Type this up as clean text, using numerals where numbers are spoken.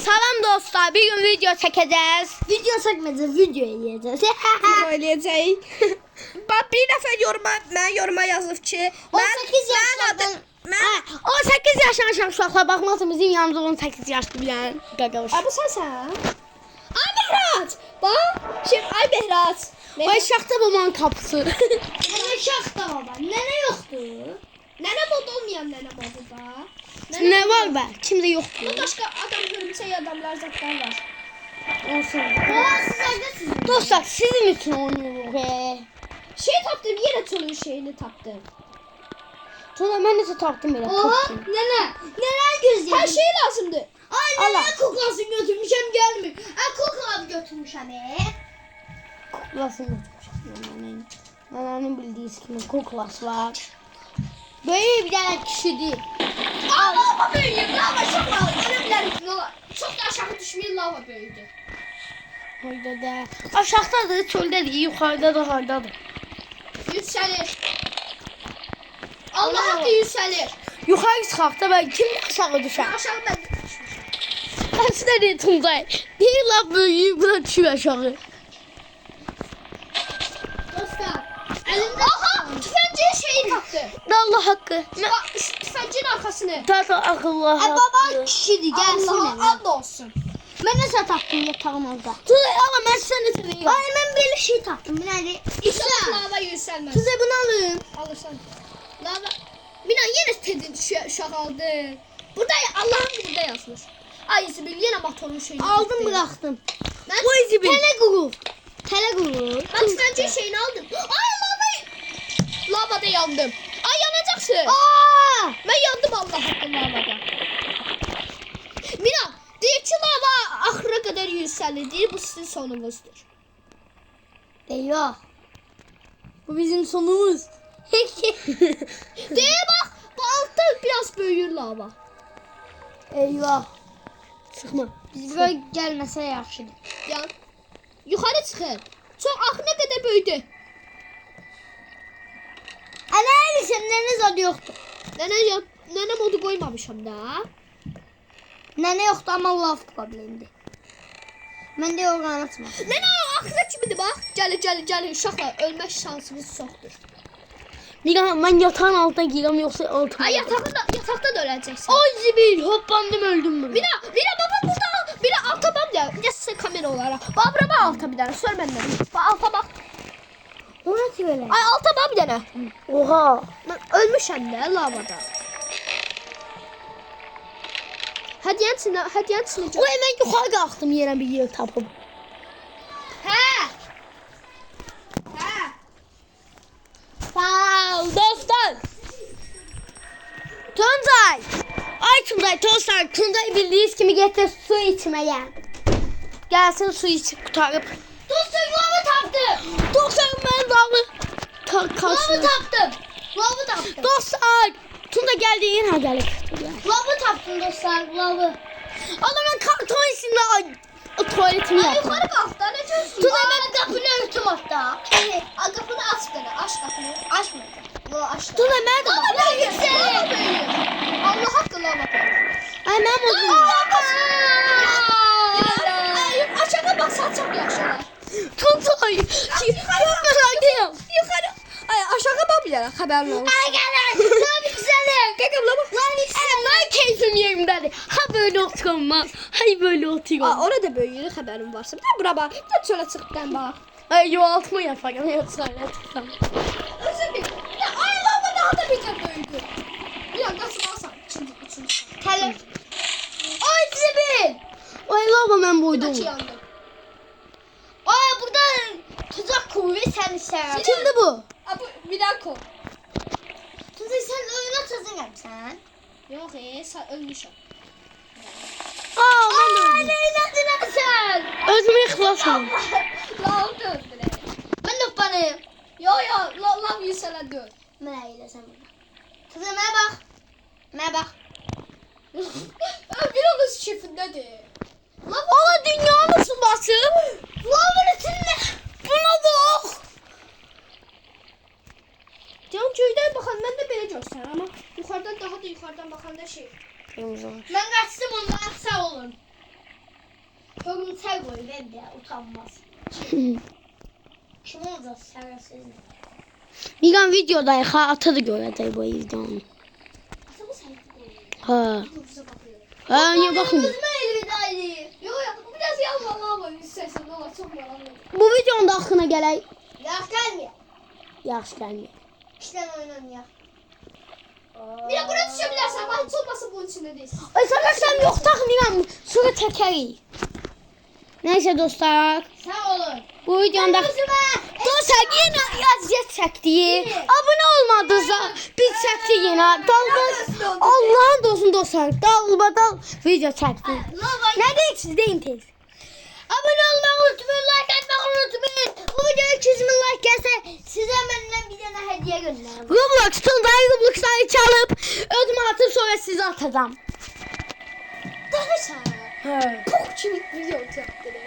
Salam dostlar, bir gün video çəkəcəz. Video çəkməyəcək, video eləyəcək. Eləyəcək. Bax bir dəfə yoruma yazıb ki, 18 yaşlardan 18 yaşına aşağı uşaqlar baxmasın, bizim yanımızda 18 yaşlı bilən qaqavuş. bu sənsən? Ay Behrat. Bax, ay Behrat. Ay şaxta babanın kapısı. Nənə şaxta baba, nənə yoxdur. Nənə mod olmayan nənə modu da. Nə var bə? Kimdə yoxdur. Bu başqa adam hörümçək adamlar zətlər var. Olsun. Baba siz evdəsiniz. Dostlar, sizin üçün oynayırıq. Şey tapdım, yenə çölün şeyini tapdım. Sonra mən necə tapdım belə Oha, tapdım. nənə gözləyir. Hər şey lazımdır. Ay nənə kuklasını götürmüşəm gəlmir. Kuklanı götürmüşəm. Kuklasını götürmüşəm. Ananın bildiği kimi kuklas var. Böyle bir tane kişidir. Lava böyüyür, lava çok lava. Öyle bilərik, çok da aşağı düşmeyin lava böyüdü. Orada da aşağıdadır, çöldədir, yuxarıda da hardadır. Yüksəlir. Allah haqqı yüksəlir. Yuxarı çıxaq da ben kim aşağı düşər? Aşağı ben Hansı da ne Tuncay? Bir laf böyüyür, bu da düşür aşağı. dostlar. Elində aha, tüfəngin şeyi tapdı. Allah haqqı. Bak, şu tüfəngin arkasını. Tata akıllı haqqı. Baba kişidir, gəlsin Allah'a mənə. and olsun. Mən nəsə tapdım yatağın orada. Tuncay ala mən sənə söyləyim. Ay mən belə şey tapdım. Bu nədir? İnşallah lava yüksəlməz. Size bunu alın. Alırsan. Lava. Mina yine tedin uşaq aldı. Burada Allah'ın burada yazmış. Ay Zibil yine motorun şeyini. Aldım tapdı. bıraktım. Ben, Bu izi bil. Tele gurur. Tele gurur. ben tüfəngin şeyini aldım. Ay lava. Lavada yandım. Ay yanacaksın. Aa! Ben yandım Allah hakkı lavada. Mina deyir ki lava axıra kadar yüksəlir. Deyir bu sizin sonunuzdur. Eyvah. Bu bizim sonumuz. Deyir bak bu altta biraz böyüyür lava. Eyvah. Çıxma. Biz buraya gəlməsə yaxşıdır. Yan. Yuxarı çıxın. Çox axına qədər böyüdü. Ana elişəm, nənə zad yoxdur. Nənə modu qoymamışam da. Nənə yoxdur, amma lav problemidir. Mən də orqan açmam. Nənə axıra kimidir bax. Gəlir uşaqlar ölmək şansımız çoxdur. Mira mən yatağın altına girəm yoxsa altıma. Ay yataqda da öləcəksən. Ay Zibil hoppandım öldüm bunu. Mira baba burada. Mira alta bak ya. Bir de size kamera olarak. Bak bura bak alta bir tane. Sor benden. Bak alta bak. O nə belə? Ay alta bak bir tane. Oha. Ben ölmüşəm de lavada. Hediyen içine O hemen yuxarı qalxdım yerə bir yer tapıb. He. He. Sağ ol dostlar. Tuncay. Ay Tuncay dostlar. Tuncay bildiğiniz kimi getir su içmeye. Gelsin su içip kurtarıp. Dostum, lavı tapdım. Dostlar ben dalı. Lavı tapdım. Lavı tapdım. Dostlar. Tuncay geldi yine gelip. Lavı tapdım dostlar, lavı. Adamın karton içinde tuvaletimi Ay yaptım. yukarı kalk da ne diyorsun? Tuna ben kapını örtüm hatta. Evet. Ay kapını aç bir tane. Aç kapını. Açmadım. Yo aç da. Tuncay ben de Lava bak. büyüyor. Lava büyüyor. Allah hakkı lava büyüyor. Ay ben buldum. Ay aşağı bak saçak yaşlar. Tuncay. Yukarı. Yukarı. Ay aşağı bak bir yana haberin olsun. Ay gel. Lavı güzelim. Kanka buna bak. Ben keyfim yerimdedir. Ha böyle oturuyorum ben. Hay böyle oturuyorum. Orada böyüyür haberin varsa. Bir de bura bak. Bir de çöle çıktıktan bak. Ay yuvaltma yaparım yoksa öyle çıksam. Özür dilerim. Ya ay lava daha da bir de büyüdü. Bir dakika sıvarsam. Üçüncü. Tele. Ay Zibil. Ay lava ben Bir buydum. dakika yandı. Aa burada tuzak kuvvet sen işte. Kimdi bu? Aa, bu bir dakika. Tuzak sen oyuna tuzak yapsan. Yok sen ölmüşsün. Aa ben de öldüm. inadına sen? Özüme ihlas olun. Lav döndü. Ben de banayım. Yo lav yükselen dön. Ben öyle sen burada. Tuzak ne bak. Ne bak. Bir onun şefindedir. Aa dünyanın subası. Lavın içinde. Buna bak. Can köyden bakan ben de böyle göster ama yukarıdan daha da yukarıdan bakan da şey. Kırmızı. Ben kaçtım ondan sağ olun. İnter koy ben de utanmaz. Kim olacak şerefsiz? Miran videodayıq ha, ata da görəcək bu videonu. Atamı sen koy. Ha. Yoksa bakıyorum. Ha, niyə baxmır? Özüme elvidaydı. Yok ya biraz yalvarma var istersen ne var çok merak ettim. Bu videonun da axına gələk. Yaş gelmiyor. Yaxşı gəlmir. İşten oynanıyor. Mira buraya düşebilirsen ama hiç olmasa bunun içinde değilsin. Ay arkadaşlar yok taxmayıram. Sonra çəkərik. Neyse dostlar. Sağ olun. Bu videonda Özüme. dostlar yine yazıya çəkdik. Abone olmadınızsa biz çəkdik yine. Dalga Allah'ın olsun dostlar. Dalbadal video çəkdik. Ne deyirsiniz deyin tez. Abone olmayı unutmayın, like atmayı unutmayın. Bu videoya 200 bin like gelse size benden bir tane hediye gönderirim. Roblox'tan da Roblox'tan çalıp ödümü atıp sonra size atacağım. Daha sen. He. Çok kimi video çekti.